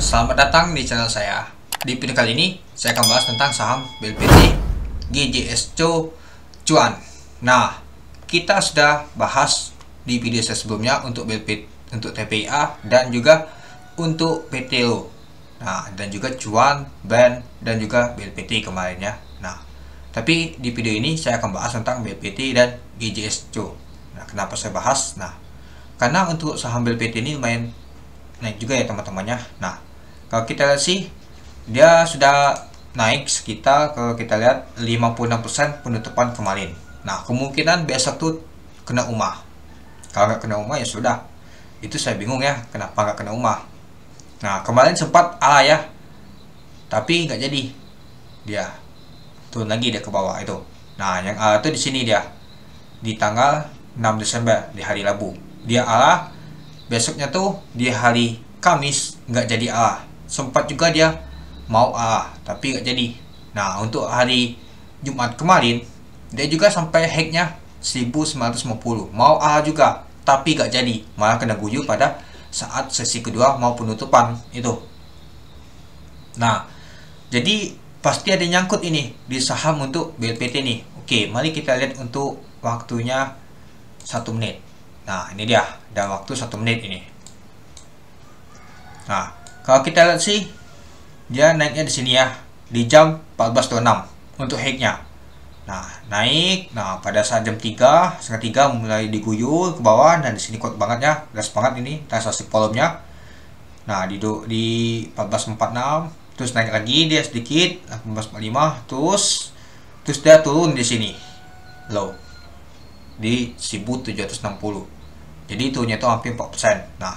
Selamat datang di channel saya. Di video kali ini saya akan bahas tentang saham BLPT GJSCO Cuan. Nah, kita sudah bahas di video saya sebelumnya untuk BLPT, untuk TPIA dan juga untuk PTO. Nah, dan juga Cuan, BAN dan juga BLPT kemarin ya. Nah, tapi di video ini saya akan bahas tentang BLPT dan GJSCO. Nah, kenapa saya bahas? Nah, karena untuk saham BLPT ini lumayan naik juga ya teman-temannya. Nah, kalau kita lihat sih dia sudah naik sekitar, kalau kita lihat 56% penutupan kemarin. Nah, kemungkinan besok tuh kena umah. Kalau nggak kena umah ya sudah. Itu saya bingung ya, kenapa nggak kena umah. Nah, kemarin sempat ya, tapi nggak jadi. Dia turun lagi dia ke bawah itu. Nah, yang itu di sini dia di tanggal 6 Desember di hari Rabu. Dia besoknya tuh di hari Kamis nggak jadi sempat juga dia mau tapi nggak jadi. Nah, untuk hari Jumat kemarin dia juga sampai hacknya 1950 mau juga, tapi nggak jadi, malah kena guyur pada saat sesi kedua mau penutupan itu. Nah, jadi pasti ada nyangkut ini di saham untuk BLPT nih. Oke, mari kita lihat untuk waktunya 1 menit. Nah, ini dia, ada waktu 1 menit ini. Nah, kalau kita lihat sih dia naiknya di sini ya, di jam 14.26 untuk hacknya. Nah, naik. Nah, pada saat jam 3, setengah 3 mulai diguyur ke bawah. Dan di sini kuat banget ya, gas banget ini transaksi volumenya. Nah, di 14.46 terus naik lagi dia sedikit 14.45, terus dia turun di sini low di 1760. Jadi turunnya itu hampir 4%. Nah,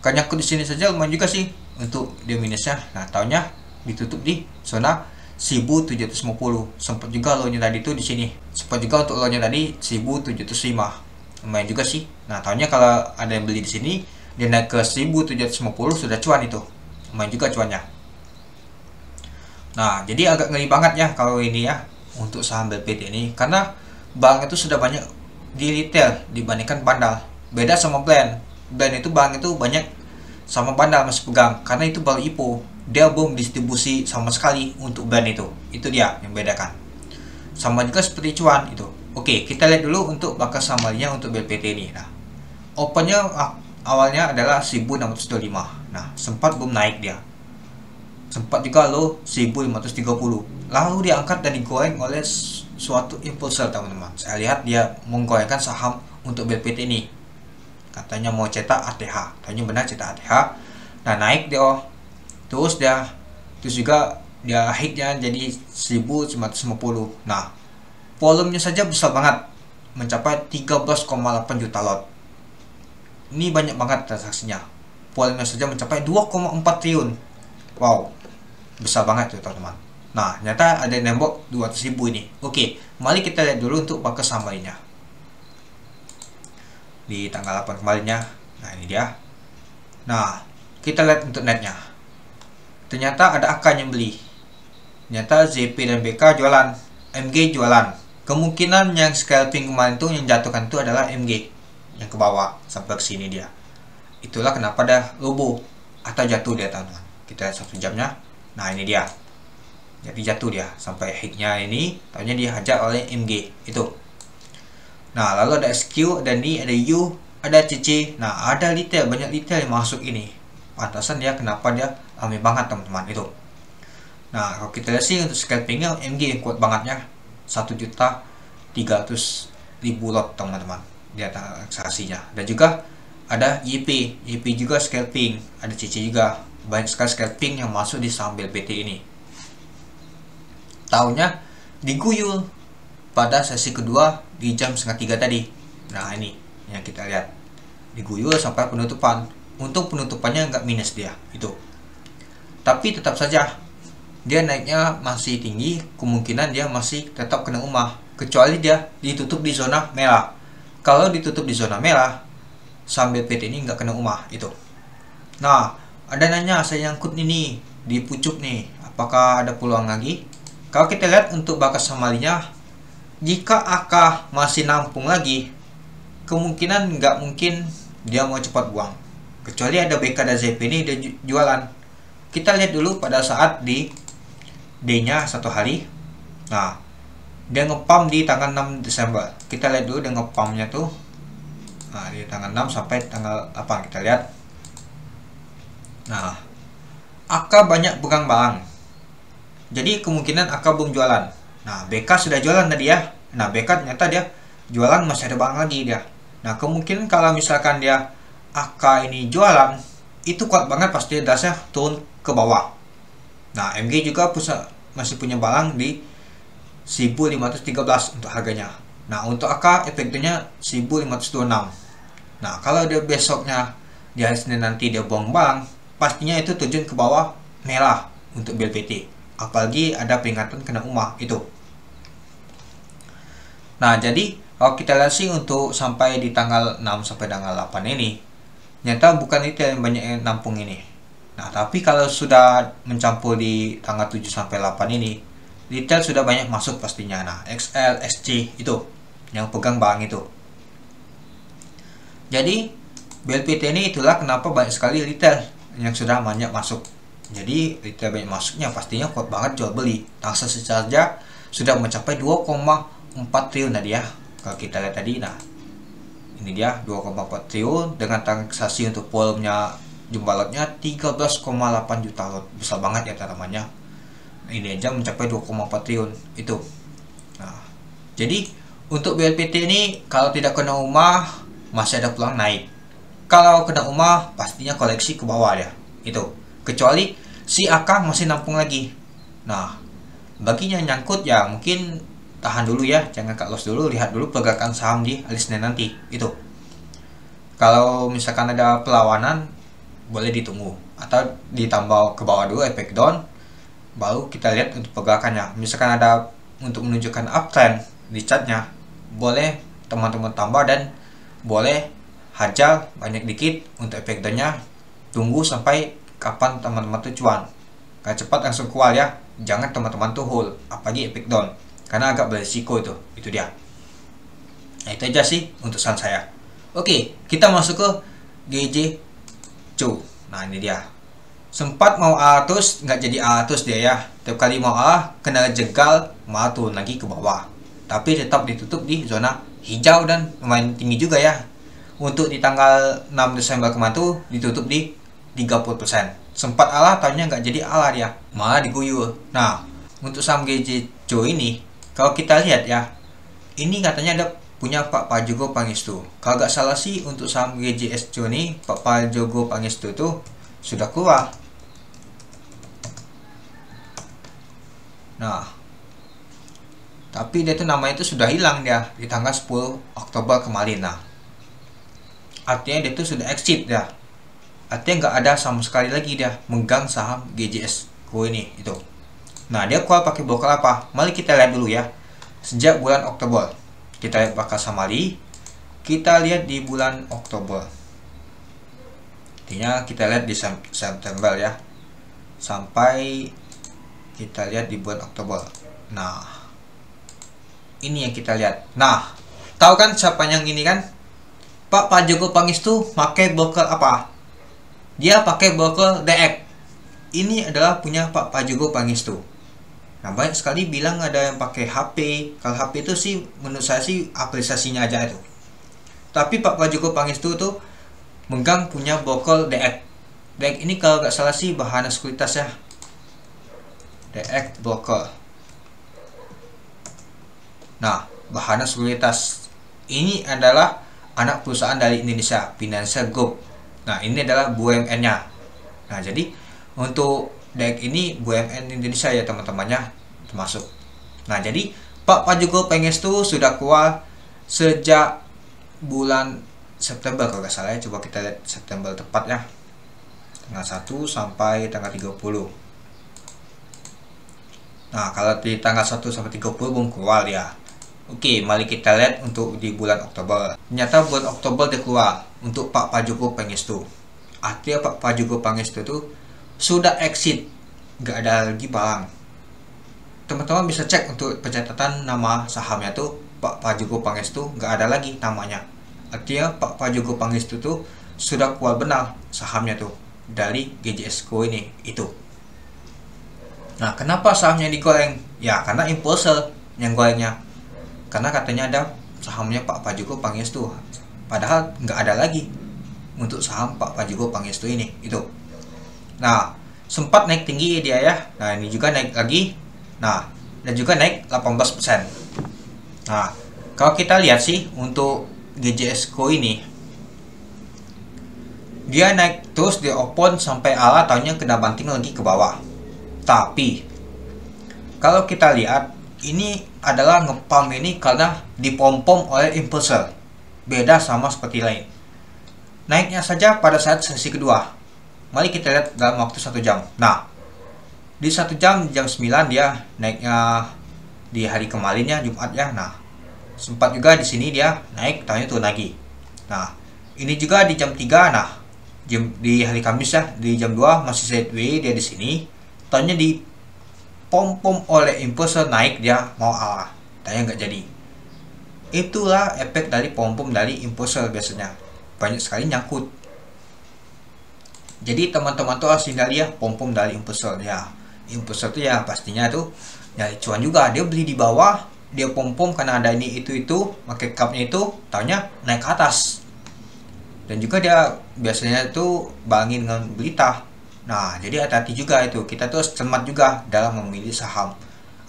kan nyangkut di sini saja lumayan juga sih untuk dia minusnya. Nah, tahunya ditutup di zona 1750. Sempat juga low-nya tadi itu di sini. Sempat juga untuk low-nya tadi 1705. Lumayan juga sih. Nah, tahunya kalau ada yang beli di sini dia naik ke 1750 sudah cuan itu. Lumayan juga cuannya. Nah, jadi agak ngeri banget ya kalau ini ya untuk saham BLPT ini, karena bank itu sudah banyak di retail dibandingkan bandar. Beda sama blend itu bank itu banyak sama bandar masih pegang, karena itu baru IPO, dia belum distribusi sama sekali untuk blend itu dia yang bedakan. Sama juga seperti cuan itu. Oke, kita lihat dulu untuk bakal samarinya untuk BLPT ini. Nah, opennya awalnya adalah 1625. Nah, sempat belum naik dia, sempat juga low 1530, lalu diangkat dan digoreng oleh suatu impulsor teman-teman. Saya lihat dia menggorengkan saham untuk BLPT ini, katanya mau cetak ATH, tanya benar cetak ATH. Nah, naik dia terus juga dia hitnya jadi 1950. Nah, volumenya saja besar banget, mencapai 13,8 juta lot. Ini banyak banget transaksinya, volumenya saja mencapai 2,4 triliun. Wow, besar banget tuh teman-teman. Nah, ternyata ada yang nembok 200.000 ini. Oke, mari kita lihat dulu untuk pakai samarinya di tanggal 8 kemarinnya. Nah, ini dia. Nah, kita lihat untuk netnya. Ternyata ada AK yang beli. Ternyata ZP dan BK jualan, MG jualan. Kemungkinan yang scalping kemarin tuh yang jatuhkan itu adalah MG yang ke bawah sampai ke sini dia. Itulah kenapa ada robo atau jatuh dia teman-teman. Kita lihat 1 jamnya. Nah, ini dia. Jadi jatuh dia sampai hignya ini, tahunya dihajar oleh MG itu. Nah, lalu ada SQ, ada NI, ada U, ada CC. Nah, ada retail, banyak retail yang masuk ini. Pantasan dia kenapa dia ramai banget teman-teman itu. Nah, kalau kita lihat sih untuk scalpingnya MG yang kuat bangetnya, 1.300.000 lot teman-teman dia transaksinya. Dan juga ada YP juga scalping, ada CC juga. Banyak sekali scalping yang masuk di saham BLPT ini. Tahunnya diguyur pada sesi kedua di jam 2:30 tadi. Nah, ini yang kita lihat, diguyur sampai penutupan. Untung penutupannya nggak minus dia itu, tapi tetap saja dia naiknya masih tinggi, kemungkinan dia masih tetap kena umah, kecuali dia ditutup di zona merah. Kalau ditutup di zona merah, saham BLPT ini nggak kena umah itu. Nah, ada nanya saya nyangkut ini di pucuk nih, apakah ada peluang lagi? Kalau kita lihat untuk bakas samarinya, jika AK masih nampung lagi, kemungkinan nggak mungkin dia mau cepat buang, kecuali ada BK dan ZP ini dia jualan. kita lihat dulu pada saat di D-nya 1 hari. Nah, dia ngepam di tanggal 6 Desember. Kita lihat dulu dia ngepamnya tuh. Nah, di tanggal 6 sampai tanggal 8 kita lihat. Nah, AK banyak pegang barang. Jadi kemungkinan AK belum jualan. Nah, BK sudah jualan tadi ya. Nah, BK ternyata dia jualan, masih ada barang lagi dia. Nah, kemungkinan kalau misalkan dia AK ini jualan, itu kuat banget pasti dasnya turun ke bawah. Nah, MG juga masih punya barang di 1513 untuk harganya. Nah, untuk AK efeknya 1526. Nah, kalau dia besoknya di hari Senin nanti dia buang barang, pastinya itu terjun ke bawah merah untuk BLPT. Apalagi ada peringatan kena umah itu. Nah, jadi kalau kita lihat sih untuk sampai di tanggal 6 sampai tanggal 8 ini, nyata bukan itu yang banyak yang nampung ini. Nah, tapi kalau sudah mencampur di tanggal 7 sampai 8 ini, retail sudah banyak masuk pastinya. Nah, XL, SC itu yang pegang barang itu. Jadi, BLPT ini itulah kenapa banyak sekali retail yang sudah banyak masuk. Jadi, retail banyak masuknya pastinya kuat banget jual beli. Transaksi saja sudah mencapai 2,4 triliun tadi ya. Kalau kita lihat tadi, nah, ini dia 2,4 triliun dengan transaksi untuk volumenya jumlah lotnya 13,8 juta lot. Besar banget ya tanamannya. Ini aja mencapai 2,4 triliun itu. Nah, jadi untuk BLPT ini kalau tidak kena umah masih ada peluang naik. Kalau kena umah pastinya koleksi ke bawah ya. Itu. Kecuali si AK masih nampung lagi. Nah, baginya nyangkut ya mungkin tahan dulu ya, jangan cut loss dulu, lihat dulu pergerakan saham di hari Senin nanti. Itu. Kalau misalkan ada perlawanan boleh ditunggu atau ditambah ke bawah dulu efek down, baru kita lihat untuk pergerakannya. Misalkan ada untuk menunjukkan uptrend di chartnya, boleh teman-teman tambah dan boleh hajar banyak dikit untuk efek downnya. Tunggu sampai kapan teman-teman tuh cuan, gak cepat langsung keluar ya, jangan teman-teman tuh hold apalagi efek down karena agak berisiko itu dia. Nah, itu aja sih untuk saran saya. Oke, kita masuk ke GJCO. Nah, ini dia. Sempat mau A terus nggak jadi A terus dia ya. Tiap kali mau A kena jegal malah turun lagi ke bawah. Tapi tetap ditutup di zona hijau dan lumayan tinggi juga ya. Untuk di tanggal 6 Desember kemarin tuh ditutup di 30%. Sempat Allah tahunnya nggak jadi Allah dia, malah diguyur. Nah, untuk saham GJCO ini kalau kita lihat ya, ini katanya ada punya Pak Prajogo Pangestu. Kalau nggak salah sih untuk saham GJSCO ini Pak Prajogo Pangestu tuh sudah keluar. Nah, tapi dia tuh namanya itu sudah hilang dia di tanggal 10 Oktober kemarin. Nah, artinya dia tuh sudah exit ya. Artinya nggak ada sama sekali lagi dia megang saham GJSCO ini itu. Nah, dia keluar pakai broker apa? Mari kita lihat dulu ya. Sejak bulan Oktober. Kita lihat bakal samari. Kita lihat di bulan Oktober. Artinya kita lihat di September ya. Sampai kita lihat di bulan Oktober. Nah, ini yang kita lihat. Nah, tahu kan siapa yang ini kan? Pak Prajogo Pangestu pakai broker apa? Dia pakai broker DX. Ini adalah punya Pak Prajogo Pangestu. Nah, banyak sekali bilang ada yang pakai HP. Kalau HP itu sih menurut saya sih aplikasinya aja itu. Tapi Pak Prajogo Pangestu tuh megang punya broker DX. DX ini kalau nggak salah sih Bahana Sekuritas ya. DX broker. Nah, Bahana Sekuritas ini adalah anak perusahaan dari Indonesia, Financial Group. Nah, ini adalah BUMN-nya. Nah, jadi untuk DX ini BUMN Indonesia ya teman-temannya termasuk. Nah, jadi Pak Prajogo Pangestu sudah keluar sejak bulan September kalau nggak salah ya. Coba kita lihat September tepat ya, tanggal 1 sampai tanggal 30. Nah, kalau di tanggal 1 sampai 30 belum keluar ya. Oke, mari kita lihat untuk di bulan Oktober. Ternyata bulan Oktober dia keluar untuk Pak Prajogo Pangestu. Artinya Pak Prajogo Pangestu itu sudah exit, nggak ada lagi barang. Teman-teman bisa cek untuk pencatatan nama sahamnya tuh Pak Prajogo Pangestu, nggak ada lagi namanya. Artinya Pak Prajogo Pangestu tuh sudah keluar benar sahamnya tuh. dari GJSCO ini itu. Nah, kenapa sahamnya digoreng? Ya, karena Impulsor yang gorengnya. Karena katanya ada sahamnya Pak Prajogo Pangestu. Padahal nggak ada lagi untuk saham Pak Prajogo Pangestu ini. Itu. Nah, sempat naik tinggi dia ya. Nah, ini juga naik lagi. Nah, dan juga naik 18%. Nah, kalau kita lihat sih untuk GJSCO ini, dia naik terus di open sampai ala tahunnya kena banting lagi ke bawah. Tapi kalau kita lihat ini adalah ngepam ini karena dipom-pom oleh Impulsor. Beda sama seperti lain. Naiknya saja pada saat sesi kedua. Mari kita lihat dalam waktu 1 jam. Nah, di 1 jam jam 9 dia naiknya di hari kemarinnya Jumat ya. Nah, sempat juga di sini dia naik, tahunnya turun lagi. Nah, ini juga di jam 3. Nah, di hari Kamis ya, di jam 2 masih sideways dia di sini. Tahunnya di pom-pom oleh Impulsor naik, dia mau Allah, tahunnya nggak jadi. Itulah efek dari pom-pom dari Impulsor biasanya. Banyak sekali nyangkut. Jadi teman-teman tuh harus hindari ya pom-pom dari Impulsor ya. Impulsor tuh ya pastinya tuh nyari cuan juga. Dia beli di bawah, dia pom-pom karena ada ini itu market cap-nya itu tahunnya naik ke atas. Dan juga dia biasanya tuh bangin dengan berita. Nah, jadi hati-hati juga itu. Kita tuh cermat juga dalam memilih saham.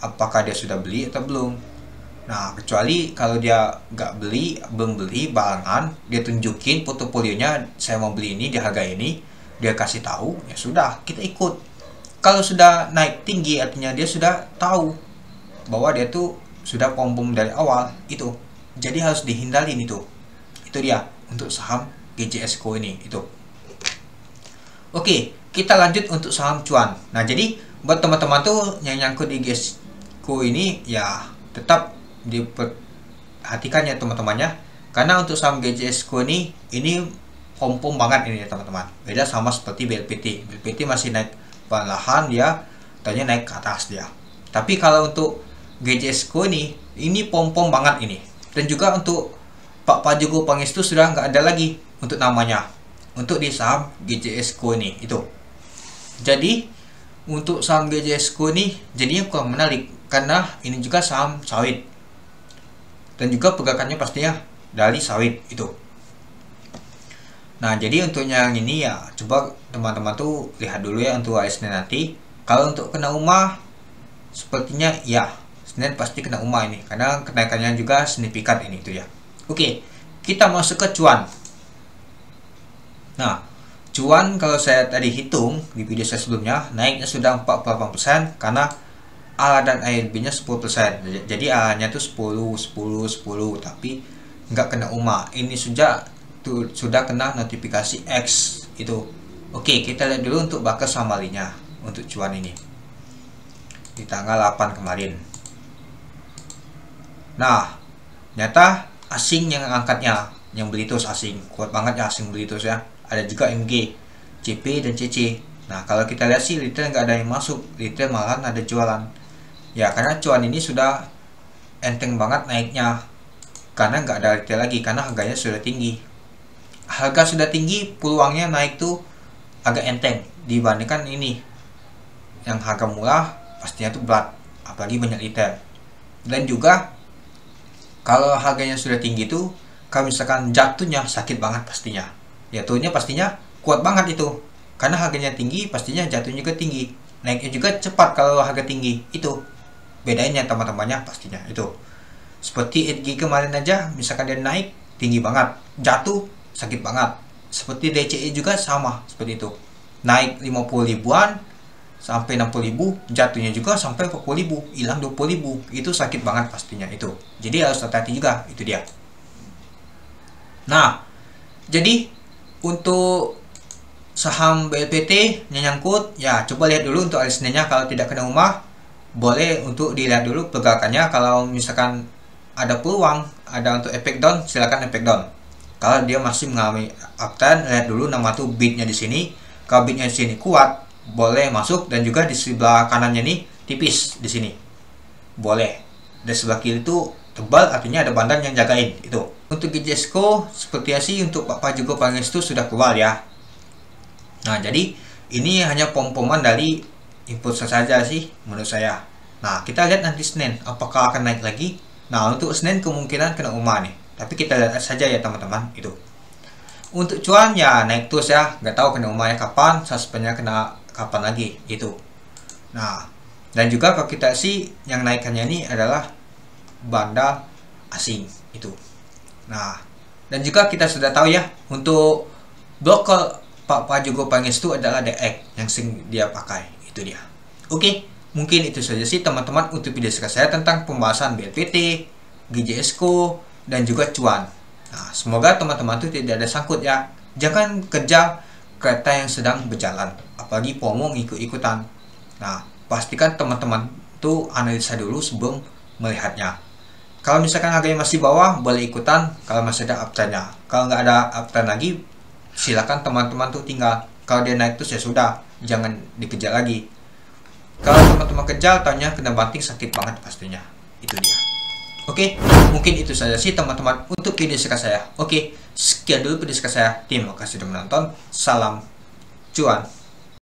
Apakah dia sudah beli atau belum. Nah, kecuali kalau dia belum beli barengan, dia tunjukin portofolionya, saya mau beli ini di harga ini, dia kasih tahu, ya sudah, kita ikut. Kalau sudah naik tinggi, artinya dia sudah tahu bahwa dia tuh sudah pom-pom dari awal, itu. Jadi harus dihindarin itu. Itu dia untuk saham GJSCO ini, itu. Oke, kita lanjut untuk saham cuan. Nah, jadi buat teman-teman tuh yang nyangkut di GJSCO ini, ya tetap diperhatikan ya teman-temannya. Karena untuk saham GJSCO ini pom-pom banget ini ya teman-teman. Beda sama seperti BLPT. BLPT masih naik perlahan, dia tanya naik ke atas dia. Tapi kalau untuk GJSCO ini pom-pom banget ini. Dan juga untuk Pak Prajogo Pangestu sudah nggak ada lagi untuk namanya. Untuk di saham GJSCO ini itu. Jadi untuk saham GJSCO ini jadinya kurang menarik karena ini juga saham sawit. Dan juga pergerakannya pastinya dari sawit itu. Nah, jadi untuk yang ini ya coba teman-teman tuh lihat dulu ya untuk hari Senin nanti. Kalau untuk kena umah sepertinya ya Senin pasti kena umah ini karena kenaikannya juga signifikan ini itu ya. Oke, kita masuk ke cuan. Nah, cuan kalau saya tadi hitung di video saya sebelumnya naiknya sudah 48% karena ALA dan ARB-nya 10%. Jadi ALA-nya tuh 10, 10, 10 tapi nggak kena UMA. Ini sudah kena notifikasi X itu. Oke, kita lihat dulu untuk bakal samarinya untuk cuan ini. Di tanggal 8 kemarin. Nah, ternyata asing yang angkatnya, yang beli terus asing. Kuat banget ya asing beli terus ya. Ada juga MG, CP dan CC. Nah, kalau kita lihat sih retail nggak ada yang masuk, retail malahan ada jualan. Ya, karena cuan ini sudah enteng banget naiknya. Karena nggak ada retail lagi, karena harganya sudah tinggi. Harga sudah tinggi, peluangnya naik tuh agak enteng dibandingkan ini. Yang harga murah pastinya tuh berat, apalagi banyak retail. Dan juga kalau harganya sudah tinggi tuh, kalau misalkan jatuhnya sakit banget pastinya. Jatuhnya pastinya kuat banget itu. Karena harganya tinggi, pastinya jatuhnya juga tinggi. Naiknya juga cepat kalau harga tinggi. Itu bedanya teman-temannya pastinya itu. Seperti EDG kemarin aja, misalkan dia naik tinggi banget, jatuh sakit banget. Seperti DCE juga sama seperti itu. Naik 50 ribuan sampai 60 ribu, jatuhnya juga sampai 40 ribu, hilang 20 ribu. Itu sakit banget pastinya itu. Jadi harus hati-hati juga, itu dia. Nah, jadi untuk saham BLPT yang nyangkut, ya coba lihat dulu untuk hari Seninnya. Kalau tidak kena umah, boleh untuk dilihat dulu pergerakannya. Kalau misalkan ada peluang, ada untuk efek down, silakan efek down. Kalau dia masih mengalami uptrend, lihat dulu nama tuh bidnya di sini. Kalau bidnya di sini kuat, boleh masuk. Dan juga di sebelah kanannya nih tipis di sini, boleh. Dan sebelah kiri itu tebal, artinya ada bandan yang jagain itu. Untuk GJSCO seperti sih untuk Pak Prajogo Pangestu sudah keluar ya. Nah, jadi ini hanya pom-poman dari input saja sih menurut saya. Nah, kita lihat nanti Senin apakah akan naik lagi. Nah, untuk Senin kemungkinan kena UMA nih. Tapi kita lihat saja ya teman-teman itu. Untuk cuan ya naik terus ya, nggak tahu kena UMA kapan, suspennya kena kapan lagi itu. Nah, dan juga kalau kita sih yang naikannya ini adalah banda asing itu. Nah, dan juga kita sudah tahu ya untuk broker Pak Prajogo Pangestu adalah DX yang sering dia pakai, itu dia. Oke, mungkin itu saja sih teman-teman untuk video saya tentang pembahasan BLPT, GJSCO, dan juga cuan. Nah, semoga teman-teman itu tidak ada sangkut ya. Jangan kejar kereta yang sedang berjalan, apalagi promo ngikut-ikutan. Nah, pastikan teman-teman tuh analisa dulu sebelum melihatnya. Kalau misalkan harganya masih bawah, boleh ikutan kalau masih ada uptrendnya. Kalau nggak ada uptrend lagi, silakan teman-teman tuh tinggal. Kalau dia naik terus ya sudah, jangan dikejar lagi. Kalau teman-teman kejar, tanya kena banting sakit banget pastinya. Itu dia. Oke, mungkin itu saja sih teman-teman untuk video saya. Oke, sekian dulu video saya. Terima kasih sudah menonton. Salam cuan.